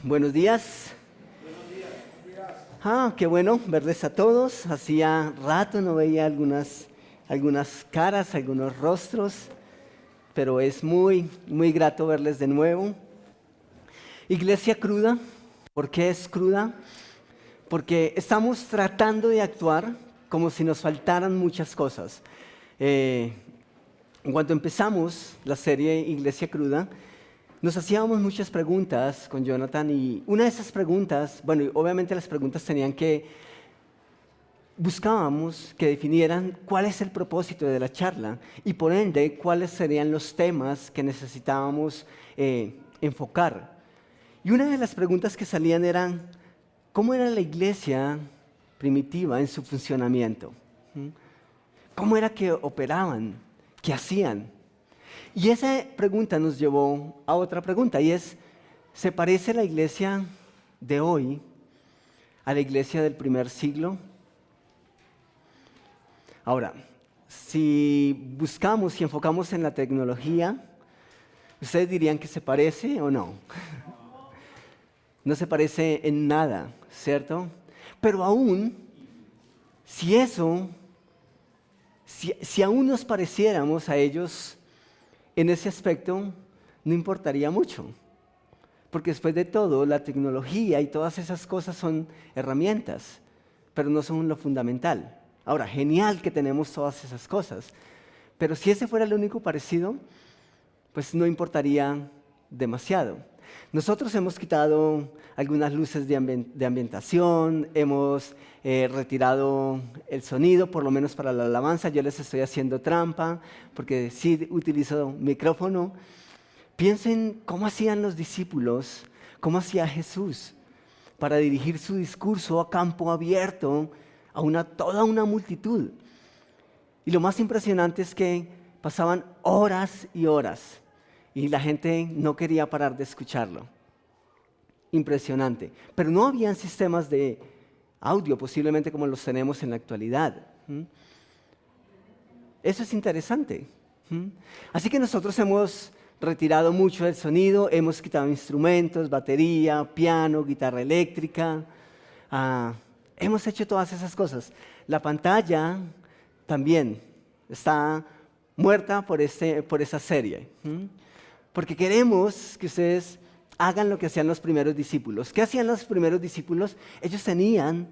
Buenos días. Qué bueno verles a todos. Hacía rato no veía algunas caras, algunos rostros, pero es muy grato verles de nuevo. Iglesia cruda. ¿Por qué es cruda? Porque estamos tratando de actuar como si nos faltaran muchas cosas. Cuando empezamos la serie Iglesia Cruda, nos hacíamos muchas preguntas con Jonathan y una de esas preguntas, bueno, obviamente las preguntas buscábamos que definieran cuál es el propósito de la charla y por ende cuáles serían los temas que necesitábamos enfocar. Y una de las preguntas que salían eran, ¿cómo era la iglesia primitiva en su funcionamiento? ¿Cómo era que operaban? ¿Qué hacían? Y esa pregunta nos llevó a otra pregunta y es, ¿se parece la iglesia de hoy a la iglesia del primer siglo? Ahora, si buscamos y enfocamos en la tecnología, ¿ustedes dirían que se parece o no? No se parece en nada, ¿cierto? Pero aún, si aún nos pareciéramos a ellos en ese aspecto, no importaría mucho. Porque después de todo, la tecnología y todas esas cosas son herramientas, pero no son lo fundamental. Ahora, genial que tenemos todas esas cosas, pero si ese fuera el único parecido, pues no importaría demasiado. Nosotros hemos quitado algunas luces de ambientación, hemos retirado el sonido, por lo menos para la alabanza. Yo les estoy haciendo trampa, porque sí utilizo micrófono. Piensen cómo hacían los discípulos, cómo hacía Jesús para dirigir su discurso a campo abierto a toda una multitud. Y lo más impresionante es que pasaban horas y horas y la gente no quería parar de escucharlo. Impresionante. Pero no habían sistemas de audio posiblemente como los tenemos en la actualidad. Eso es interesante. Así que nosotros hemos retirado mucho del sonido, hemos quitado instrumentos, batería, piano, guitarra eléctrica. Hemos hecho todas esas cosas. La pantalla también está muerta por esa serie. Porque queremos que ustedes hagan lo que hacían los primeros discípulos. ¿Qué hacían los primeros discípulos? Ellos tenían,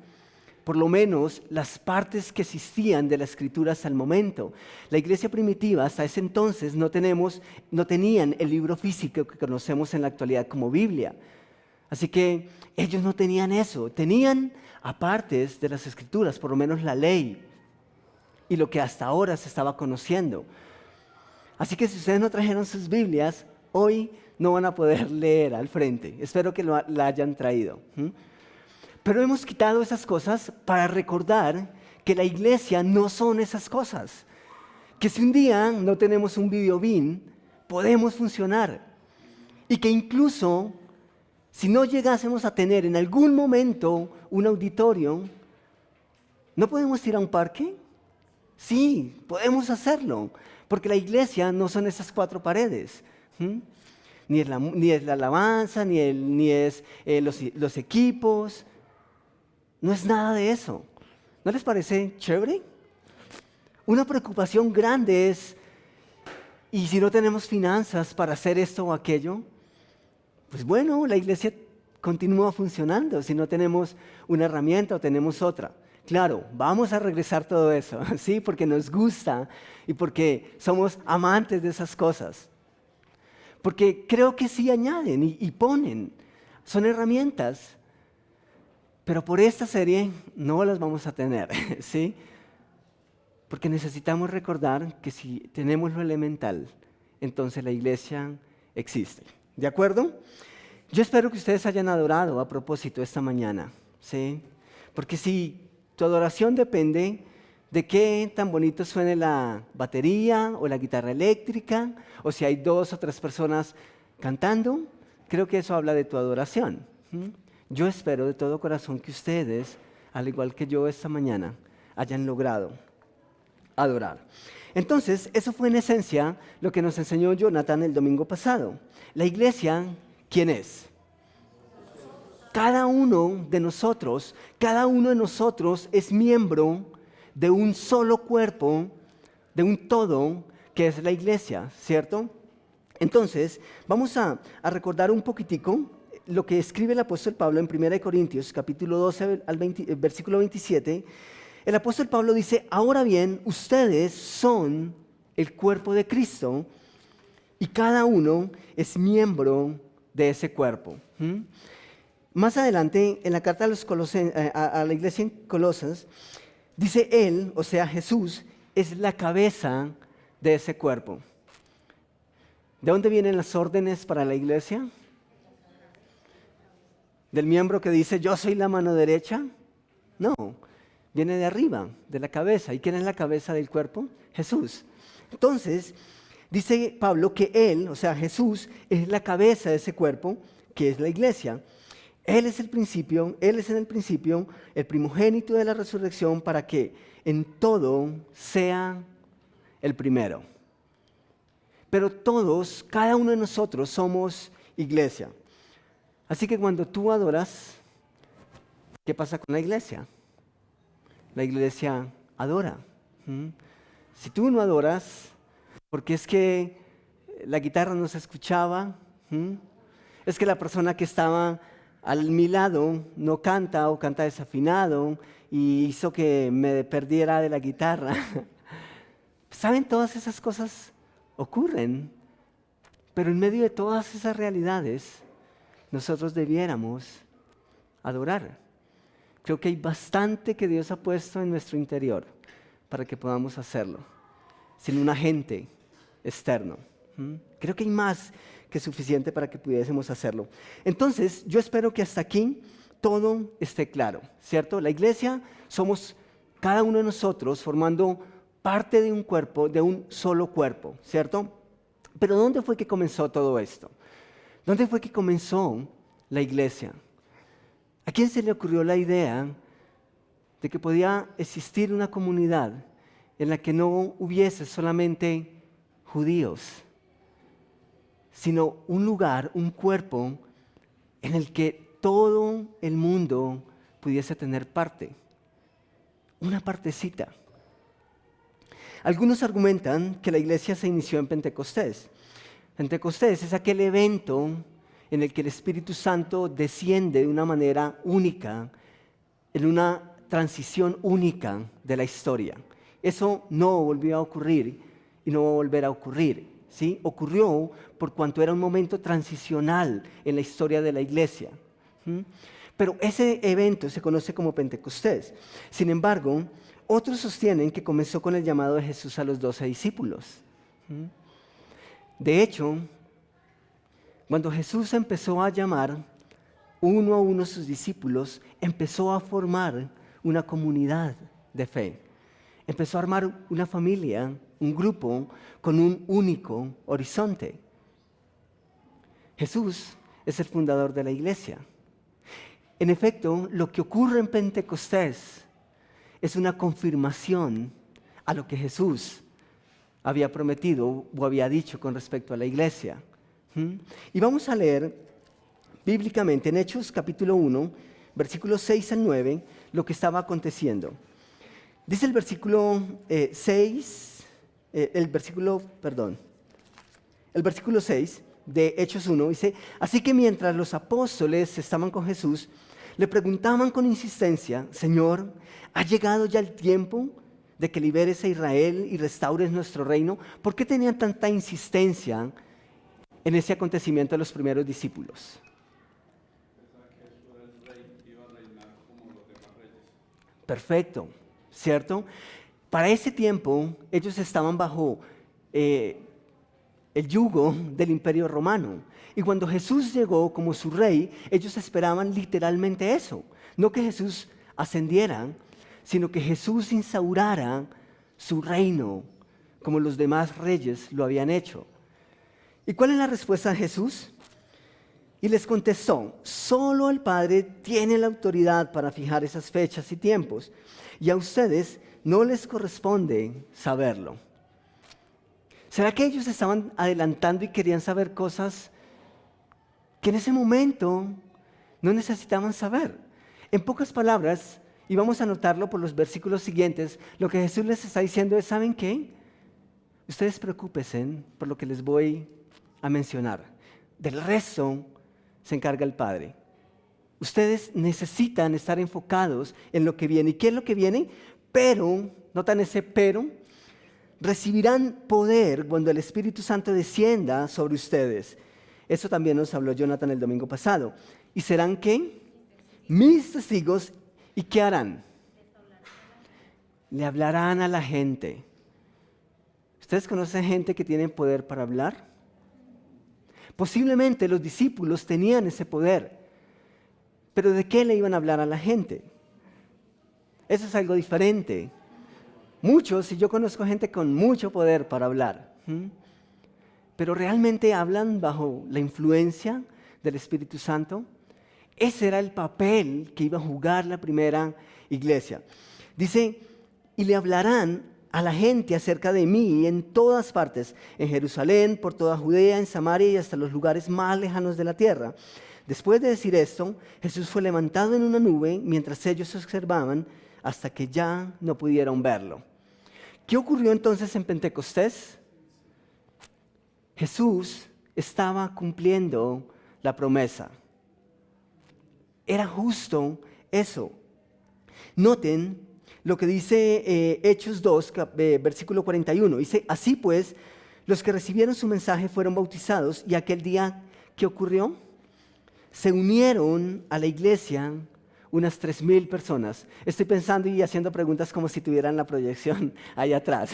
por lo menos, las partes que existían de la Escritura hasta el momento. La iglesia primitiva, hasta ese entonces, no tenían el libro físico que conocemos en la actualidad como Biblia. Así que ellos no tenían eso. Tenían apartes de las Escrituras, por lo menos la ley y lo que hasta ahora se estaba conociendo. Así que si ustedes no trajeron sus Biblias, hoy no van a poder leer al frente. Espero que la hayan traído. Pero hemos quitado esas cosas para recordar que la iglesia no son esas cosas. Que si un día no tenemos un video bin, podemos funcionar. Y que incluso si no llegásemos a tener en algún momento un auditorio, ¿no podemos ir a un parque? Sí, podemos hacerlo. Porque la iglesia no son esas cuatro paredes. Ni es la alabanza, ni es los equipos. No es nada de eso. ¿No les parece chévere? Una preocupación grande es, ¿y si no tenemos finanzas para hacer esto o aquello? Pues bueno, la iglesia continúa funcionando si no tenemos una herramienta o tenemos otra. Claro, vamos a regresar todo eso, ¿sí? Porque nos gusta y porque somos amantes de esas cosas. Porque creo que sí añaden y ponen, son herramientas. Pero por esta serie no las vamos a tener, ¿sí? Porque necesitamos recordar que si tenemos lo elemental, entonces la iglesia existe. ¿De acuerdo? Yo espero que ustedes hayan adorado a propósito esta mañana, ¿sí? Porque si tu adoración depende de qué tan bonito suene la batería o la guitarra eléctrica, o si hay 2 o 3 personas cantando, creo que eso habla de tu adoración. Yo espero de todo corazón que ustedes, al igual que yo esta mañana, hayan logrado adorar. Entonces, eso fue en esencia lo que nos enseñó Jonathan el domingo pasado. La iglesia, ¿quién es? cada uno de nosotros es miembro de un solo cuerpo, de un todo, que es la iglesia, ¿cierto? Entonces, vamos a recordar un poquitico lo que escribe el apóstol Pablo en 1 Corintios, capítulo 12, versículo 27. El apóstol Pablo dice, ahora bien, ustedes son el cuerpo de Cristo y cada uno es miembro de ese cuerpo. Más adelante, en la carta a la iglesia en Colosas, dice él, o sea, Jesús, es la cabeza de ese cuerpo. ¿De dónde vienen las órdenes para la iglesia? ¿Del miembro que dice, yo soy la mano derecha? No, viene de arriba, de la cabeza. ¿Y quién es la cabeza del cuerpo? Jesús. Entonces, dice Pablo que él, o sea, Jesús, es la cabeza de ese cuerpo, que es la iglesia. Él es el principio, Él es en el principio el primogénito de la resurrección para que en todo sea el primero. Pero todos, cada uno de nosotros somos iglesia. Así que cuando tú adoras, ¿qué pasa con la iglesia? La iglesia adora. Si tú no adoras, porque es que la guitarra no se escuchaba, es que la persona que estaba a mi lado no canta o canta desafinado y hizo que me perdiera de la guitarra. ¿Saben? Todas esas cosas ocurren, pero en medio de todas esas realidades, nosotros debiéramos adorar. Creo que hay bastante que Dios ha puesto en nuestro interior para que podamos hacerlo, sin un agente externo. Creo que hay más que suficiente para que pudiésemos hacerlo. Entonces, yo espero que hasta aquí todo esté claro, ¿cierto? La iglesia somos cada uno de nosotros formando parte de un cuerpo, de un solo cuerpo, ¿cierto? Pero ¿dónde fue que comenzó todo esto? ¿Dónde fue que comenzó la iglesia? ¿A quién se le ocurrió la idea de que podía existir una comunidad en la que no hubiese solamente judíos, sino un lugar, un cuerpo en el que todo el mundo pudiese tener parte? Una partecita. Algunos argumentan que la iglesia se inició en Pentecostés. Pentecostés es aquel evento en el que el Espíritu Santo desciende de una manera única, en una transición única de la historia. Eso no volvió a ocurrir y no va a volver a ocurrir, ¿sí? Ocurrió por cuanto era un momento transicional en la historia de la iglesia. Pero ese evento se conoce como Pentecostés. Sin embargo, otros sostienen que comenzó con el llamado de Jesús a los 12 discípulos. De hecho, cuando Jesús empezó a llamar uno a uno a sus discípulos, empezó a formar una comunidad de fe. Empezó a armar una familia, un grupo con un único horizonte. Jesús es el fundador de la iglesia. En efecto, lo que ocurre en Pentecostés es una confirmación a lo que Jesús había prometido o había dicho con respecto a la iglesia. Y vamos a leer bíblicamente en Hechos capítulo 1, versículos 6 al 9, lo que estaba aconteciendo. Dice el versículo 6 de Hechos 1, dice, así que mientras los apóstoles estaban con Jesús, le preguntaban con insistencia, Señor, ¿ha llegado ya el tiempo de que liberes a Israel y restaures nuestro reino? ¿Por qué tenían tanta insistencia en ese acontecimiento de los primeros discípulos? Perfecto, ¿cierto? Para ese tiempo ellos estaban bajo el yugo del Imperio Romano. Y cuando Jesús llegó como su rey, ellos esperaban literalmente eso. No que Jesús ascendiera, sino que Jesús instaurara su reino, como los demás reyes lo habían hecho. ¿Y cuál es la respuesta de Jesús? Y les contestó, solo el Padre tiene la autoridad para fijar esas fechas y tiempos, y a ustedes no les corresponde saberlo. ¿Será que ellos estaban adelantando y querían saber cosas que en ese momento No necesitaban saber. En pocas palabras, y vamos a notarlo por los versículos siguientes, lo que Jesús les está diciendo es, ¿saben qué? Ustedes preocúpense por lo que les voy a mencionar. Del resto se encarga el Padre. Ustedes necesitan estar enfocados en lo que viene. ¿Y qué es lo que viene? Pero, notan ese pero, recibirán poder cuando el Espíritu Santo descienda sobre ustedes. Eso también nos habló Jonathan el domingo pasado. ¿Y serán qué? Mis testigos. ¿Y qué harán? Le hablarán a la gente. ¿Ustedes conocen gente que tiene poder para hablar? Posiblemente los discípulos tenían ese poder. Pero ¿de qué le iban a hablar a la gente? Eso es algo diferente. Muchos, y yo conozco gente con mucho poder para hablar, pero realmente hablan bajo la influencia del Espíritu Santo. Ese era el papel que iba a jugar la primera iglesia. Dice, y le hablarán a la gente acerca de mí en todas partes, en Jerusalén, por toda Judea, en Samaria y hasta los lugares más lejanos de la tierra. Después de decir esto, Jesús fue levantado en una nube mientras ellos observaban hasta que ya no pudieron verlo. ¿Qué ocurrió entonces en Pentecostés? Jesús estaba cumpliendo la promesa. Era justo eso. Noten lo que dice Hechos 2, versículo 41. Dice, así pues, los que recibieron su mensaje fueron bautizados y aquel día, ¿qué ocurrió? Se unieron a la iglesia unas 3,000 personas. Estoy pensando y haciendo preguntas como si tuvieran la proyección ahí atrás.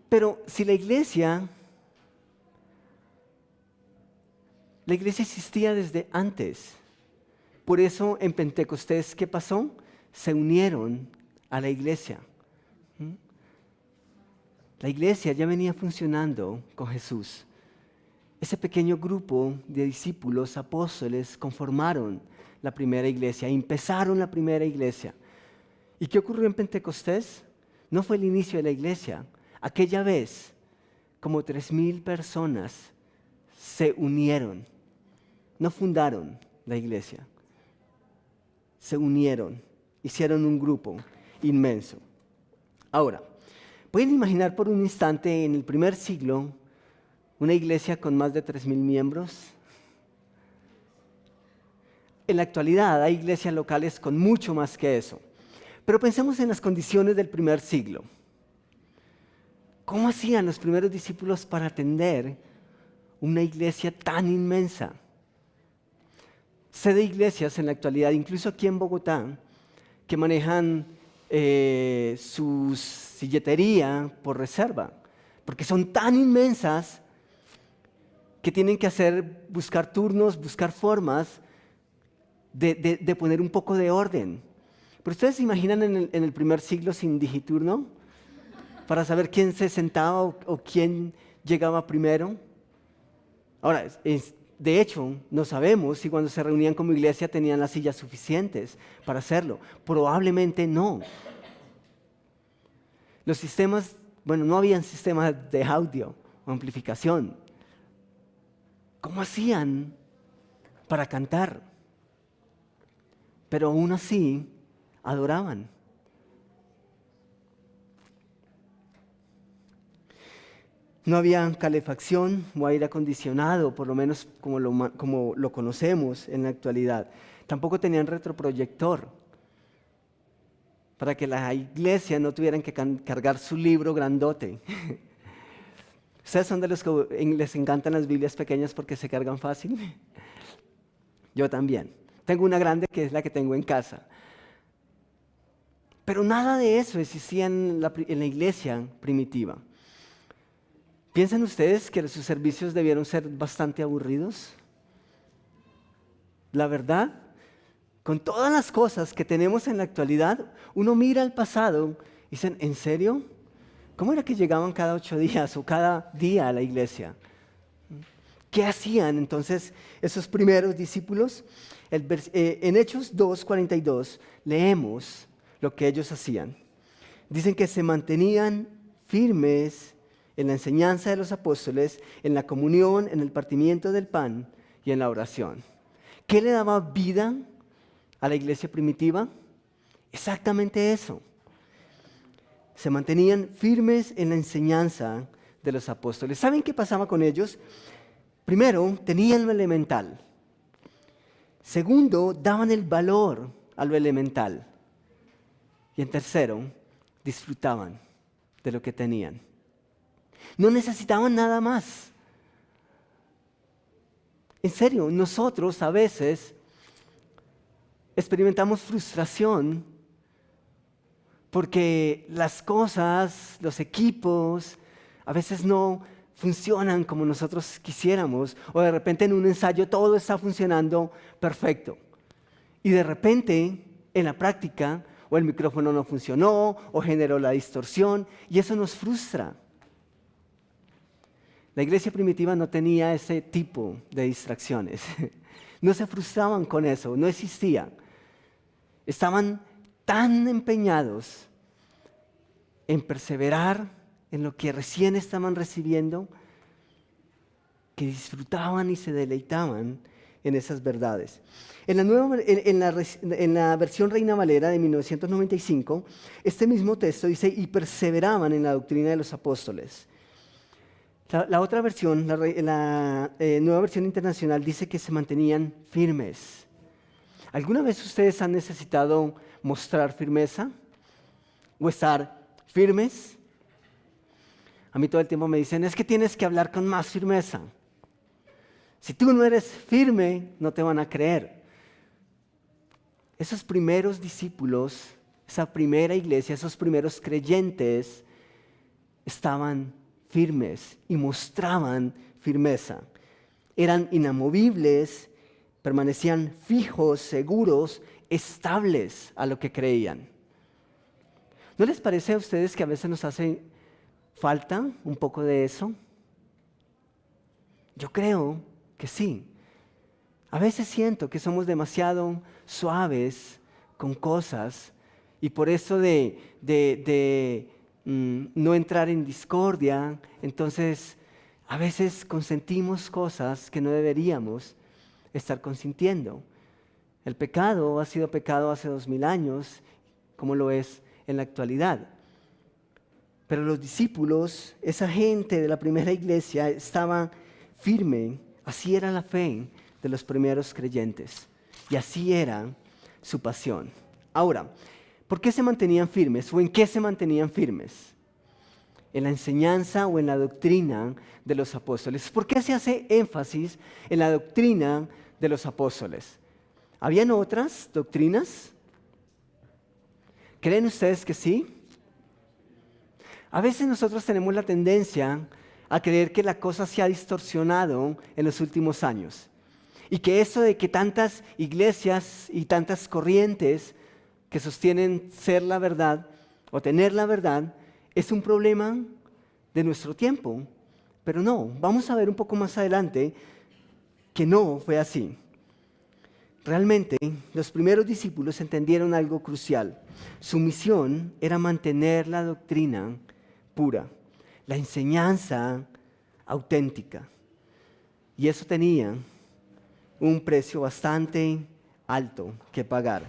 Pero si la iglesia existía desde antes. Por eso en Pentecostés, ¿qué pasó? Se unieron a la iglesia. La iglesia ya venía funcionando con Jesús. Ese pequeño grupo de discípulos, apóstoles, conformaron la primera iglesia, empezaron la primera iglesia. ¿Y qué ocurrió en Pentecostés? No fue el inicio de la iglesia. Aquella vez, como 3,000 personas se unieron. No fundaron la iglesia. Se unieron, hicieron un grupo inmenso. Ahora, ¿pueden imaginar por un instante en el primer siglo una iglesia con más de 3,000 miembros? En la actualidad hay iglesias locales con mucho más que eso. Pero pensemos en las condiciones del primer siglo. ¿Cómo hacían los primeros discípulos para atender una iglesia tan inmensa? Sé de iglesias en la actualidad, incluso aquí en Bogotá, que manejan su silletería por reserva, porque son tan inmensas que tienen que buscar turnos, buscar formas de poner un poco de orden. Pero ustedes se imaginan en el primer siglo sin digiturno, para saber quién se sentaba o quién llegaba primero. Ahora, de hecho, no sabemos si cuando se reunían como iglesia tenían las sillas suficientes para hacerlo. Probablemente no. Los sistemas, no habían sistemas de audio o amplificación. ¿Cómo hacían para cantar? Pero aún así, adoraban. No había calefacción o aire acondicionado, por lo menos como lo conocemos en la actualidad. Tampoco tenían retroproyector para que la iglesia no tuvieran que cargar su libro grandote. ¿Ustedes son de los que les encantan las Biblias pequeñas porque se cargan fácil? Yo también. Tengo una grande que es la que tengo en casa. Pero nada de eso existía en la iglesia primitiva. ¿Piensan ustedes que sus servicios debieron ser bastante aburridos? La verdad, con todas las cosas que tenemos en la actualidad, uno mira al pasado y dicen, ¿en serio? ¿Cómo era que llegaban cada 8 días o cada día a la iglesia? ¿Qué hacían entonces esos primeros discípulos? En Hechos 2:42 leemos lo que ellos hacían. Dicen que se mantenían firmes en la enseñanza de los apóstoles, en la comunión, en el partimiento del pan y en la oración. ¿Qué le daba vida a la iglesia primitiva? Exactamente eso. Se mantenían firmes en la enseñanza de los apóstoles. ¿Saben qué pasaba con ellos? Primero, tenían lo elemental. Segundo, daban el valor a lo elemental. Y en tercero, disfrutaban de lo que tenían. No necesitaban nada más. En serio, nosotros a veces experimentamos frustración porque las cosas, los equipos, a veces no funcionan como nosotros quisiéramos, o de repente en un ensayo todo está funcionando perfecto. Y de repente, en la práctica, o el micrófono no funcionó, o generó la distorsión, y eso nos frustra. La iglesia primitiva no tenía ese tipo de distracciones. No se frustraban con eso, no existía. Estaban tan empeñados en perseverar en lo que recién estaban recibiendo, que disfrutaban y se deleitaban en esas verdades. En la versión Reina Valera de 1995, este mismo texto dice, y perseveraban en la doctrina de los apóstoles. La otra versión, la nueva versión internacional, dice que se mantenían firmes. ¿Alguna vez ustedes han necesitado mostrar firmeza o estar firmes? A mí todo el tiempo me dicen, es que tienes que hablar con más firmeza. Si tú no eres firme, no te van a creer. Esos primeros discípulos, esa primera iglesia, esos primeros creyentes estaban firmes y mostraban firmeza. Eran inamovibles, permanecían fijos, seguros, estables a lo que creían. ¿No les parece a ustedes que a veces nos hace falta un poco de eso? Yo creo que sí. A veces siento que somos demasiado suaves con cosas y por eso de no entrar en discordia, entonces a veces consentimos cosas que no deberíamos estar consintiendo. El pecado ha sido pecado hace 2000 años, como lo es en la actualidad. Pero los discípulos, esa gente de la primera iglesia, estaba firme. Así era la fe de los primeros creyentes. Y así era su pasión. Ahora, ¿por qué se mantenían firmes? ¿O en qué se mantenían firmes? ¿En la enseñanza o en la doctrina de los apóstoles? ¿Por qué se hace énfasis en la doctrina de los apóstoles? ¿Habían otras doctrinas? ¿Creen ustedes que sí? A veces nosotros tenemos la tendencia a creer que la cosa se ha distorsionado en los últimos años y que eso de que tantas iglesias y tantas corrientes que sostienen ser la verdad o tener la verdad es un problema de nuestro tiempo. Pero no, vamos a ver un poco más adelante que no fue así. Realmente, los primeros discípulos entendieron algo crucial. Su misión era mantener la doctrina pura, la enseñanza auténtica. Y eso tenía un precio bastante alto que pagar.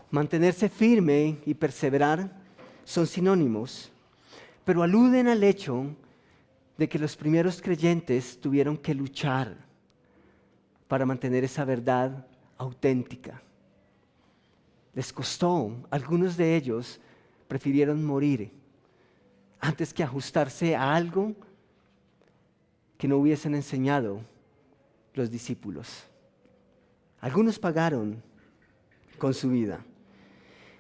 Mantenerse firme y perseverar son sinónimos, pero aluden al hecho de que los primeros creyentes tuvieron que luchar para mantener esa verdad auténtica. Les costó, algunos de ellos prefirieron morir antes que ajustarse a algo que no hubiesen enseñado los discípulos. Algunos pagaron con su vida.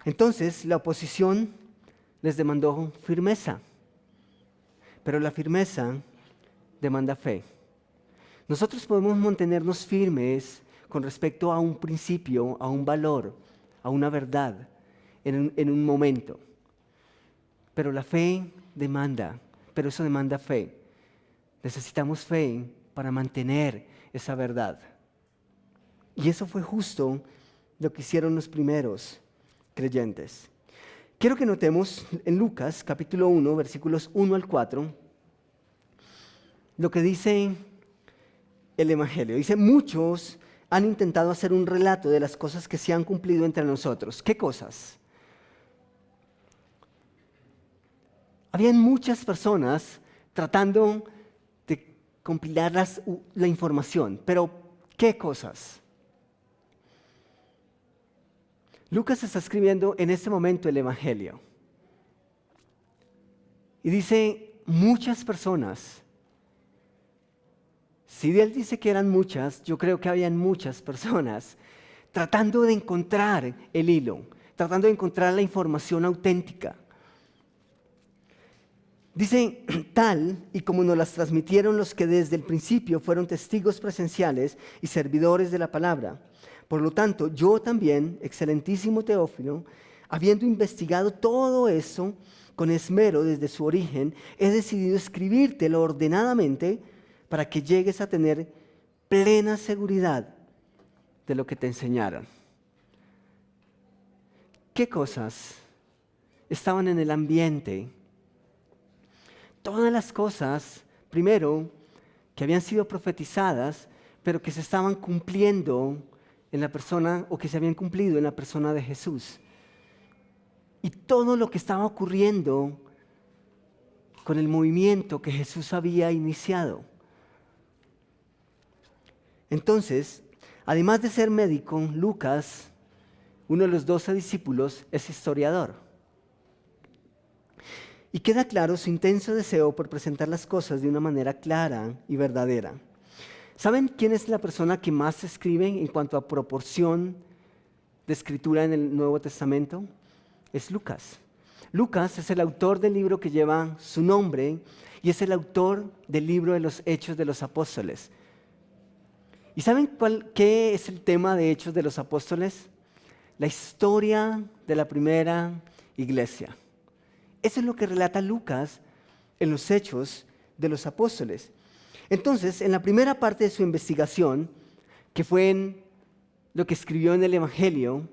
Entonces la oposición les demandó firmeza, pero la firmeza demanda fe. Nosotros podemos mantenernos firmes con respecto a un principio, a un valor, a una verdad, en un momento. Pero la fe demanda, pero eso demanda fe. Necesitamos fe para mantener esa verdad. Y eso fue justo lo que hicieron los primeros creyentes. Quiero que notemos en Lucas capítulo 1, versículos 1 al 4, lo que dice el Evangelio. Dice, muchos han intentado hacer un relato de las cosas que se han cumplido entre nosotros. ¿Qué cosas? Habían muchas personas tratando de compilar la información, pero ¿qué cosas? Lucas está escribiendo en este momento el Evangelio. Y dice, muchas personas. Si él dice que eran muchas, yo creo que habían muchas personas tratando de encontrar el hilo, tratando de encontrar la información auténtica. Dice, tal y como nos las transmitieron los que desde el principio fueron testigos presenciales y servidores de la palabra. Por lo tanto, yo también, excelentísimo Teófilo, habiendo investigado todo eso con esmero desde su origen, he decidido escribírtelo ordenadamente para que llegues a tener plena seguridad de lo que te enseñaron. ¿Qué cosas estaban en el ambiente? Todas las cosas, primero, que habían sido profetizadas, pero que se estaban cumpliendo en la persona, o que se habían cumplido en la persona de Jesús. Y todo lo que estaba ocurriendo con el movimiento que Jesús había iniciado. Entonces, además de ser médico, Lucas, uno de los 12 discípulos, es historiador. Y queda claro su intenso deseo por presentar las cosas de una manera clara y verdadera. ¿Saben quién es la persona que más escribe en cuanto a proporción de escritura en el Nuevo Testamento? Es Lucas. Lucas es el autor del libro que lleva su nombre y es el autor del libro de los Hechos de los Apóstoles. ¿Y saben qué es el tema de Hechos de los Apóstoles? La historia de la primera iglesia. Eso es lo que relata Lucas en los Hechos de los Apóstoles. Entonces, en la primera parte de su investigación, que fue en lo que escribió en el Evangelio,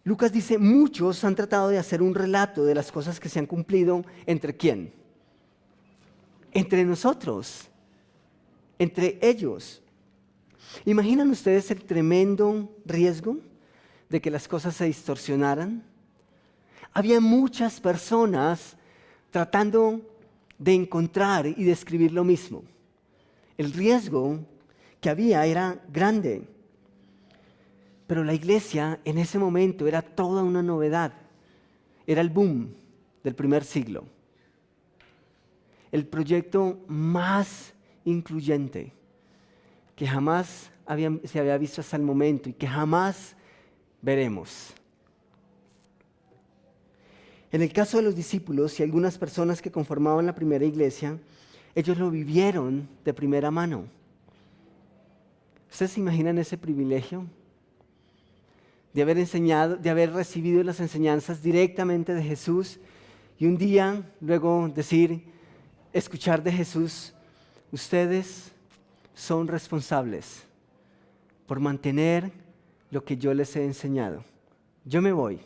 Lucas dice, muchos han tratado de hacer un relato de las cosas que se han cumplido. ¿Entre quién? Entre nosotros, entre ellos. ¿Imaginan ustedes el tremendo riesgo de que las cosas se distorsionaran? Había muchas personas tratando de encontrar y describir lo mismo. El riesgo que había era grande. Pero la iglesia en ese momento era toda una novedad. Era el boom del primer siglo. El proyecto más incluyente que jamás se había visto hasta el momento y que jamás veremos. En el caso de los discípulos y algunas personas que conformaban la primera iglesia, ellos lo vivieron de primera mano. ¿Ustedes se imaginan ese privilegio? De haber enseñado, de haber recibido las enseñanzas directamente de Jesús y un día luego escuchar de Jesús, ustedes son responsables por mantener lo que yo les he enseñado. Yo me voy.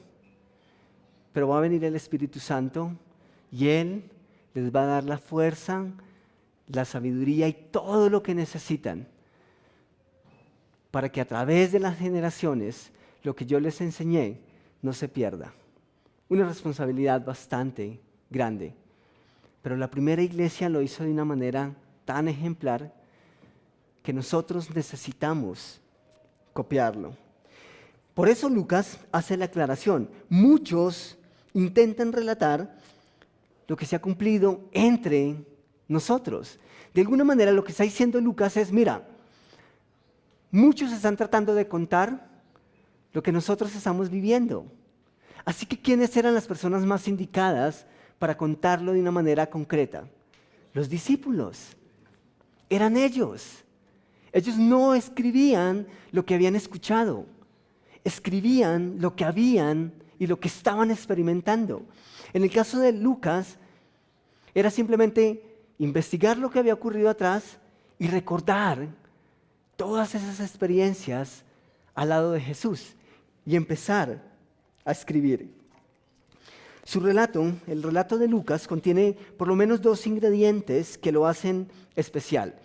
Pero va a venir el Espíritu Santo y Él les va a dar la fuerza, la sabiduría y todo lo que necesitan para que a través de las generaciones lo que yo les enseñé no se pierda. Una responsabilidad bastante grande. Pero la primera iglesia lo hizo de una manera tan ejemplar que nosotros necesitamos copiarlo. Por eso Lucas hace la aclaración. Muchos intentan relatar lo que se ha cumplido entre nosotros. De alguna manera lo que está diciendo Lucas es, mira, muchos están tratando de contar lo que nosotros estamos viviendo. Así que, ¿quiénes eran las personas más indicadas para contarlo de una manera concreta? Los discípulos. Eran ellos. Ellos no escribían lo que habían escuchado. Escribían lo que habían y lo que estaban experimentando. En el caso de Lucas, era simplemente investigar lo que había ocurrido atrás y recordar todas esas experiencias al lado de Jesús y empezar a escribir. Su relato, el relato de Lucas, contiene por lo menos dos ingredientes que lo hacen especial.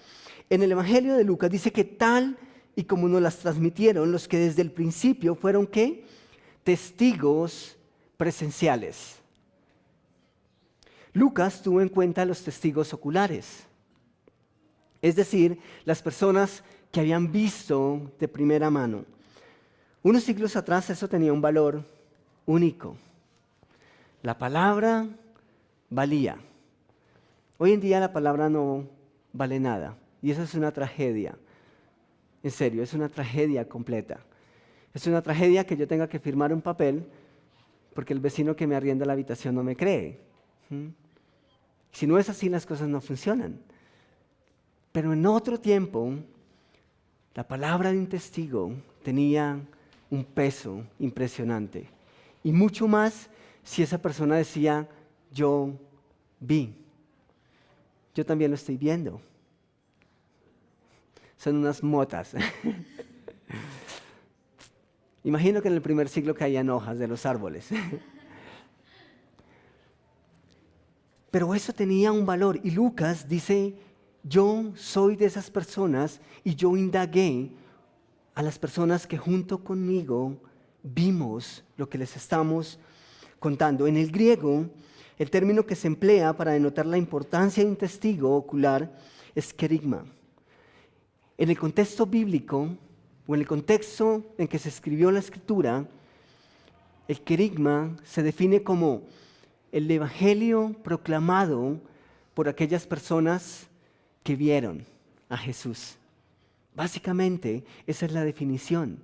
En el Evangelio de Lucas dice que tal y como nos las transmitieron los que desde el principio fueron ¿qué? Testigos presenciales. Lucas tuvo en cuenta los testigos oculares, es decir, las personas que habían visto de primera mano. Unos siglos atrás eso tenía un valor único. La palabra valía. Hoy en día la palabra no vale nada y eso es una tragedia. En serio, es una tragedia completa. Es una tragedia que yo tenga que firmar un papel porque el vecino que me arrienda la habitación no me cree. Si no es así, las cosas no funcionan. Pero en otro tiempo, la palabra de un testigo tenía un peso impresionante. Y mucho más si esa persona decía, yo vi. Yo también lo estoy viendo. Son unas motas. Imagino que en el primer siglo caían hojas de los árboles. Pero eso tenía un valor. Y Lucas dice, yo soy de esas personas y yo indagué a las personas que junto conmigo vimos lo que les estamos contando. En el griego, el término que se emplea para denotar la importancia de un testigo ocular es kerigma. En el contexto bíblico, o en el contexto en que se escribió la Escritura, el kerigma se define como el evangelio proclamado por aquellas personas que vieron a Jesús. Básicamente, esa es la definición.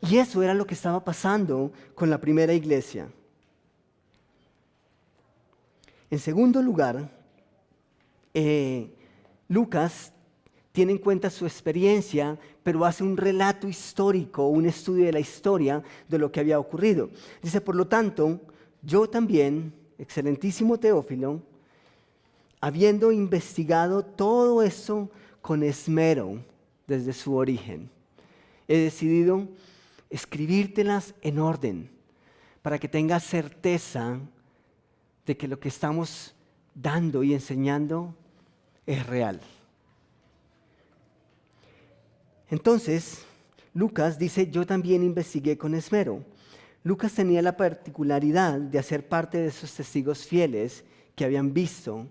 Y eso era lo que estaba pasando con la primera iglesia. En segundo lugar, Lucas tiene en cuenta su experiencia, pero hace un relato histórico, un estudio de la historia de lo que había ocurrido. Dice, por lo tanto, yo también, excelentísimo Teófilo, habiendo investigado todo eso con esmero desde su origen, he decidido escribírtelas en orden para que tengas certeza de que lo que estamos dando y enseñando es real. Entonces, Lucas dice, yo también investigué con esmero. Lucas tenía la particularidad de hacer parte de esos testigos fieles que habían visto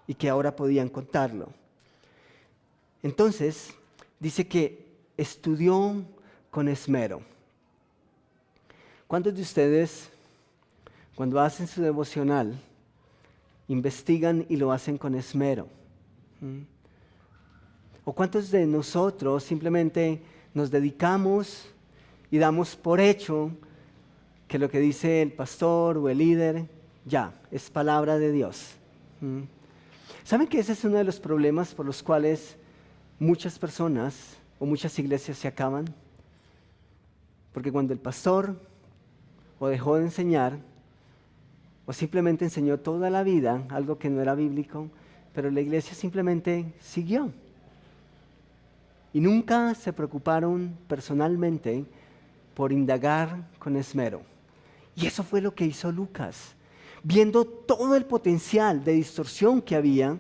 y que ahora podían contarlo. Entonces, dice que estudió con esmero. ¿Cuántos de ustedes, cuando hacen su devocional, investigan y lo hacen con esmero? ¿O cuántos de nosotros simplemente nos dedicamos y damos por hecho que lo que dice el pastor o el líder ya es palabra de Dios? ¿Saben que ese es uno de los problemas por los cuales muchas personas o muchas iglesias se acaban? Porque cuando el pastor o dejó de enseñar o simplemente enseñó toda la vida algo que no era bíblico, pero la iglesia simplemente siguió. Y nunca se preocuparon personalmente por indagar con esmero. Y eso fue lo que hizo Lucas. Viendo todo el potencial de distorsión que había,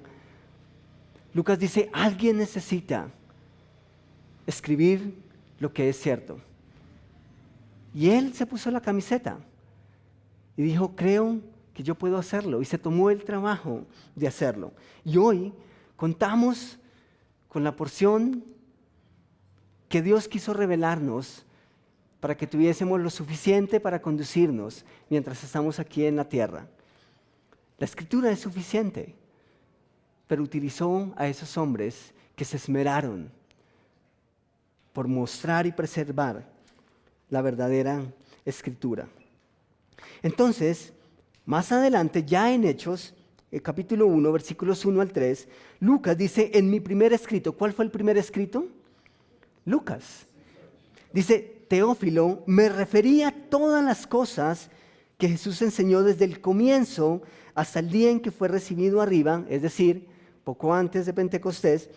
Lucas dice, alguien necesita escribir lo que es cierto. Y él se puso la camiseta y dijo, creo que yo puedo hacerlo. Y se tomó el trabajo de hacerlo. Y hoy contamos con la porción que Dios quiso revelarnos para que tuviésemos lo suficiente para conducirnos mientras estamos aquí en la tierra. La Escritura es suficiente, pero utilizó a esos hombres que se esmeraron por mostrar y preservar la verdadera Escritura. Entonces, más adelante, ya en Hechos, el capítulo 1, versículos 1 al 3, Lucas dice, en mi primer escrito, ¿cuál fue el primer escrito? Lucas. Dice, Teófilo, me refería a todas las cosas que Jesús enseñó desde el comienzo hasta el día en que fue recibido arriba, es decir, poco antes de Pentecostés,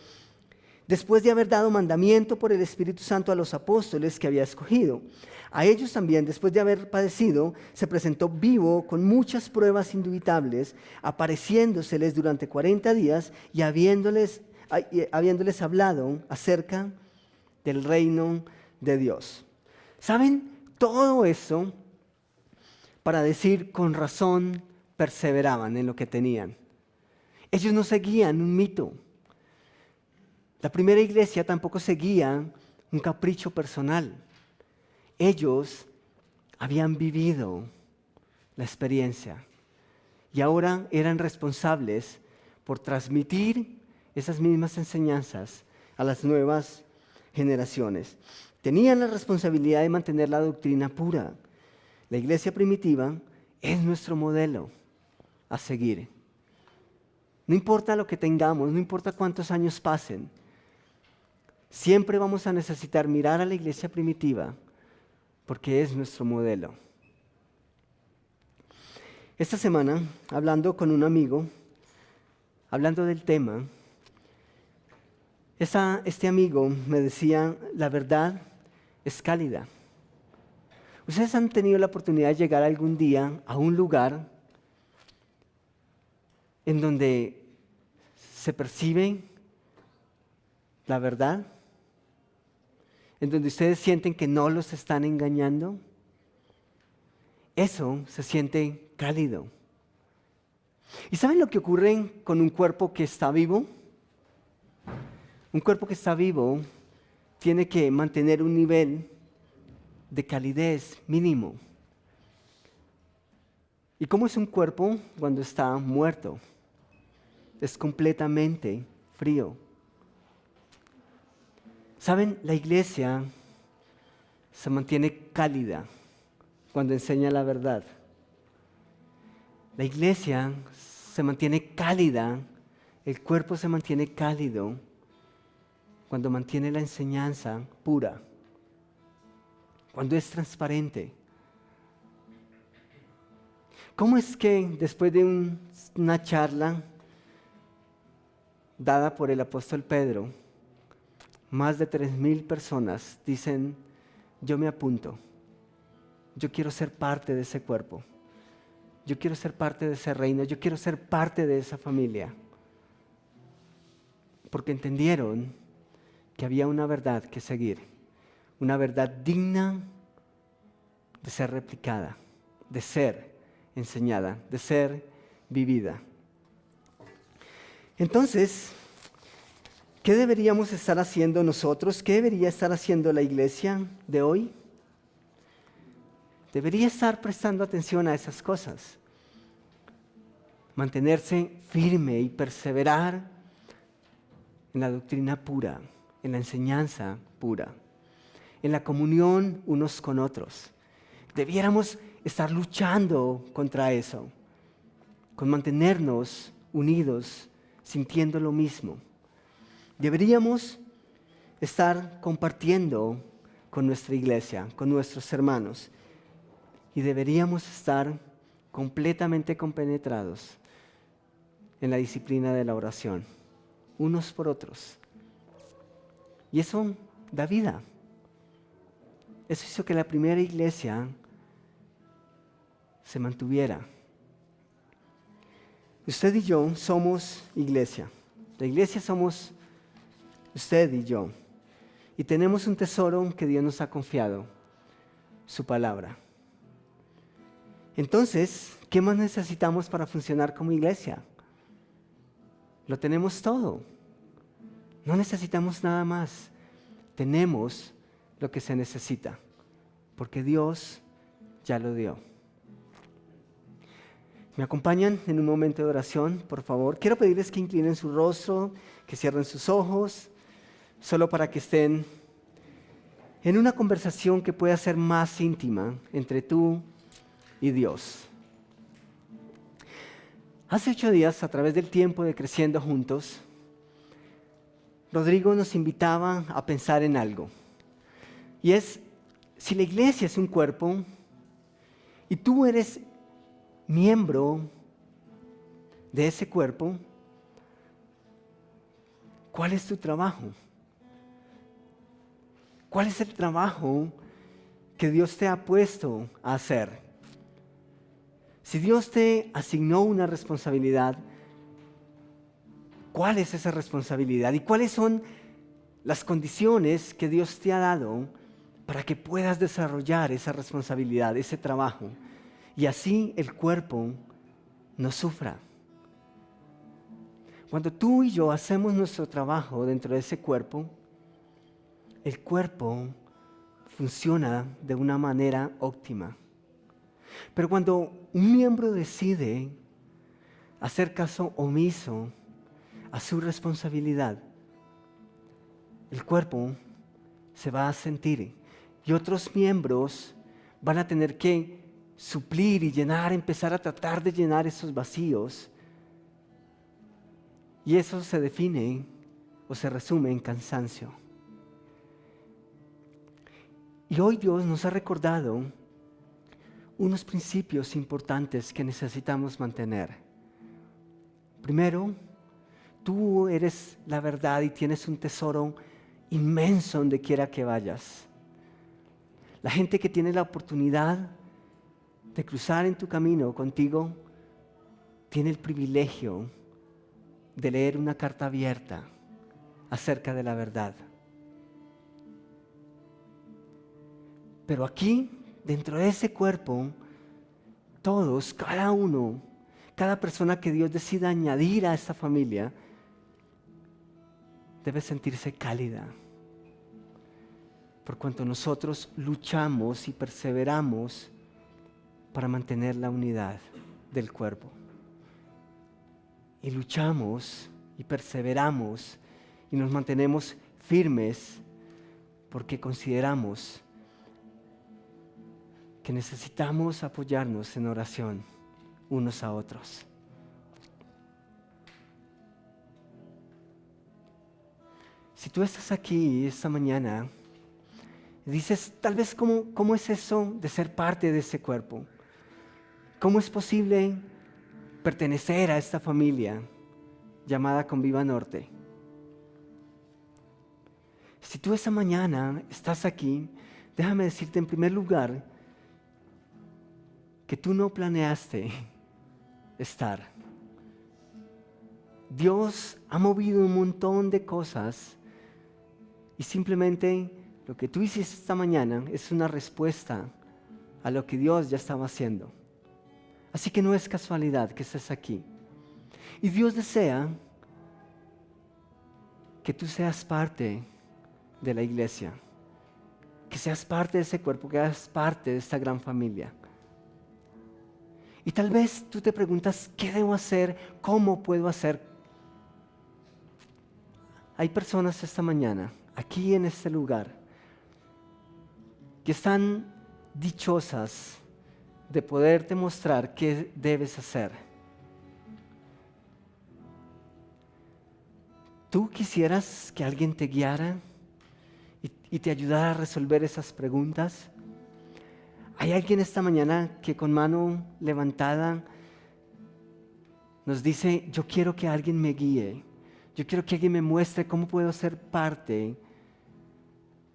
después de haber dado mandamiento por el Espíritu Santo a los apóstoles que había escogido. A ellos también, después de haber padecido, se presentó vivo con muchas pruebas indubitables, apareciéndoseles durante 40 días y habiéndoles hablado acerca del reino de Dios. ¿Saben? Todo eso para decir, con razón perseveraban en lo que tenían. Ellos no seguían un mito. La primera iglesia tampoco seguía un capricho personal. Ellos habían vivido la experiencia y ahora eran responsables por transmitir esas mismas enseñanzas a las nuevas generaciones. Tenían la responsabilidad de mantener la doctrina pura. La iglesia primitiva es nuestro modelo a seguir. No importa lo que tengamos, no importa cuántos años pasen, siempre vamos a necesitar mirar a la iglesia primitiva porque es nuestro modelo. Esta semana, hablando con un amigo, hablando del tema, este amigo me decía, la verdad es cálida. ¿Ustedes han tenido la oportunidad de llegar algún día a un lugar en donde se percibe la verdad? ¿En donde ustedes sienten que no los están engañando? Eso se siente cálido. ¿Y saben lo que ocurre con un cuerpo que está vivo? Un cuerpo que está vivo tiene que mantener un nivel de calidez mínimo. ¿Y cómo es un cuerpo cuando está muerto? Es completamente frío. ¿Saben? La iglesia se mantiene cálida cuando enseña la verdad. La iglesia se mantiene cálida, el cuerpo se mantiene cálido cuando mantiene la enseñanza pura, cuando es transparente. ¿Cómo es que después de una charla dada por el apóstol Pedro, más de 3,000 personas dicen, yo me apunto, yo quiero ser parte de ese cuerpo, yo quiero ser parte de ese reino, yo quiero ser parte de esa familia? Porque entendieron que había una verdad que seguir, una verdad digna de ser replicada, de ser enseñada, de ser vivida. Entonces, ¿qué deberíamos estar haciendo nosotros? ¿Qué debería estar haciendo la iglesia de hoy? Debería estar prestando atención a esas cosas. Mantenerse firme y perseverar en la doctrina pura, en la enseñanza pura, en la comunión unos con otros. Debiéramos estar luchando contra eso, con mantenernos unidos, sintiendo lo mismo. Deberíamos estar compartiendo con nuestra iglesia, con nuestros hermanos, y deberíamos estar completamente compenetrados en la disciplina de la oración, unos por otros. Y eso da vida. Eso hizo que la primera iglesia se mantuviera. Usted y yo somos iglesia. La iglesia somos usted y yo. Y tenemos un tesoro que Dios nos ha confiado, su palabra. Entonces, ¿qué más necesitamos para funcionar como iglesia? Lo tenemos todo. No necesitamos nada más. Tenemos lo que se necesita, porque Dios ya lo dio. ¿Me acompañan en un momento de oración, por favor? Quiero pedirles que inclinen su rostro, que cierren sus ojos, solo para que estén en una conversación que pueda ser más íntima entre tú y Dios. Hace 8 días, a través del tiempo de Creciendo Juntos, Rodrigo nos invitaba a pensar en algo. Y es, si la iglesia es un cuerpo y tú eres miembro de ese cuerpo, ¿cuál es tu trabajo? ¿Cuál es el trabajo que Dios te ha puesto a hacer? Si Dios te asignó una responsabilidad, ¿cuál es esa responsabilidad? ¿Y cuáles son las condiciones que Dios te ha dado para que puedas desarrollar esa responsabilidad, ese trabajo? Y así el cuerpo no sufra. Cuando tú y yo hacemos nuestro trabajo dentro de ese cuerpo, el cuerpo funciona de una manera óptima. Pero cuando un miembro decide hacer caso omiso a su responsabilidad, el cuerpo se va a sentir y otros miembros van a tener que suplir y llenar, empezar a tratar de llenar esos vacíos. Y eso se define o se resume en cansancio. Y hoy Dios nos ha recordado unos principios importantes que necesitamos mantener. Primero, tú eres la verdad y tienes un tesoro inmenso donde quiera que vayas. La gente que tiene la oportunidad de cruzar en tu camino contigo tiene el privilegio de leer una carta abierta acerca de la verdad. Pero aquí, dentro de ese cuerpo, todos, cada uno, cada persona que Dios decida añadir a esta familia, debe sentirse cálida. Por cuanto nosotros luchamos y perseveramos para mantener la unidad del cuerpo. Y luchamos y perseveramos y nos mantenemos firmes porque consideramos que necesitamos apoyarnos en oración unos a otros. Si tú estás aquí esta mañana y dices, tal vez, ¿cómo es eso de ser parte de ese cuerpo? ¿Cómo es posible pertenecer a esta familia llamada Conviva Norte? Si tú esta mañana estás aquí, déjame decirte en primer lugar que tú no planeaste estar. Dios ha movido un montón de cosas y simplemente lo que tú hiciste esta mañana es una respuesta a lo que Dios ya estaba haciendo. Así que no es casualidad que estés aquí. Y Dios desea que tú seas parte de la iglesia, que seas parte de ese cuerpo, que seas parte de esta gran familia. Y tal vez tú te preguntas, ¿qué debo hacer? ¿Cómo puedo hacer? Hay personas esta mañana, aquí en este lugar, que están dichosas de poderte mostrar qué debes hacer. ¿Tú quisieras que alguien te guiara y te ayudara a resolver esas preguntas? ¿Hay alguien esta mañana que con mano levantada nos dice, yo quiero que alguien me guíe, yo quiero que alguien me muestre cómo puedo ser parte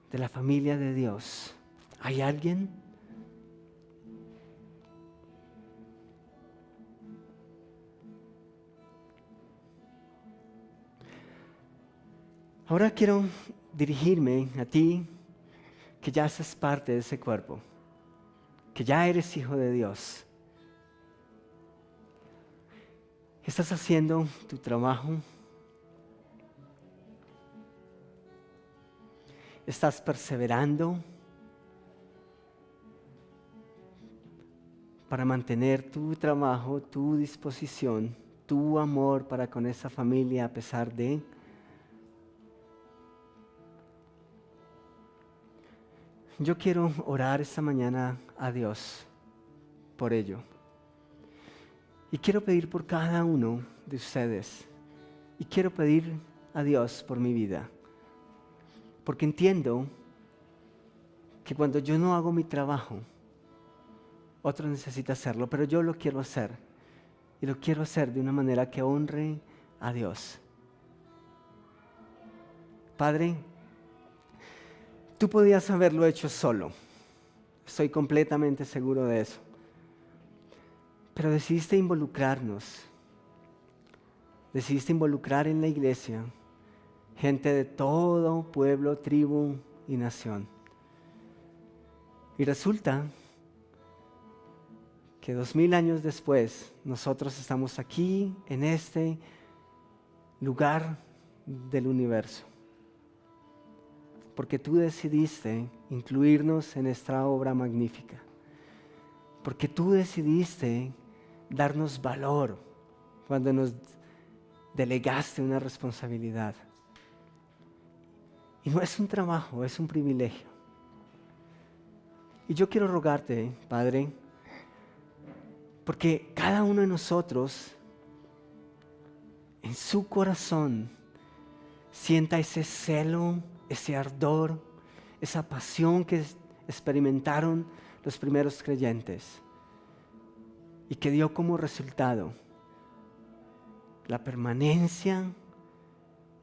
de la familia de Dios? ¿Hay alguien? Ahora quiero dirigirme a ti que ya haces parte de ese cuerpo, que ya eres hijo de Dios. ¿Estás haciendo tu trabajo? ¿Estás perseverando para mantener tu trabajo, tu disposición, tu amor para con esa familia a pesar de? Yo quiero orar esta mañana a Dios por ello. Y quiero pedir por cada uno de ustedes. Y quiero pedir a Dios por mi vida. Porque entiendo que cuando yo no hago mi trabajo, otro necesita hacerlo, pero yo lo quiero hacer. Y lo quiero hacer de una manera que honre a Dios. Padre, Tú podías haberlo hecho solo. Estoy completamente seguro de eso. Pero decidiste involucrarnos. Decidiste involucrar en la iglesia gente de todo pueblo, tribu y nación. Y resulta que 2000 años después, nosotros estamos aquí en este lugar del universo. Porque tú decidiste incluirnos en esta obra magnífica. Porque tú decidiste darnos valor cuando nos delegaste una responsabilidad. Y no es un trabajo, es un privilegio. Y yo quiero rogarte, Padre, porque cada uno de nosotros en su corazón sienta ese celo, ese ardor, esa pasión que experimentaron los primeros creyentes y que dio como resultado la permanencia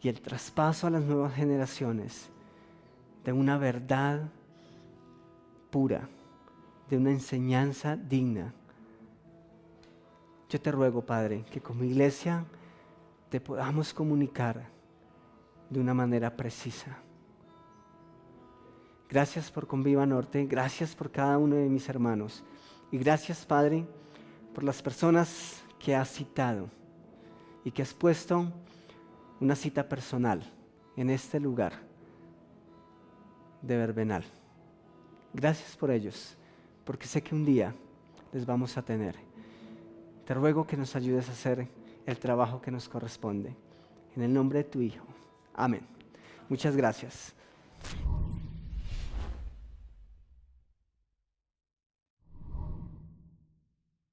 y el traspaso a las nuevas generaciones de una verdad pura, de una enseñanza digna. Yo te ruego, Padre, que como iglesia te podamos comunicar de una manera precisa. Gracias por Conviva Norte, gracias por cada uno de mis hermanos y gracias, Padre, por las personas que has citado y que has puesto una cita personal en este lugar de Verbenal. Gracias por ellos, porque sé que un día les vamos a tener. Te ruego que nos ayudes a hacer el trabajo que nos corresponde. En el nombre de tu Hijo. Amén. Muchas gracias.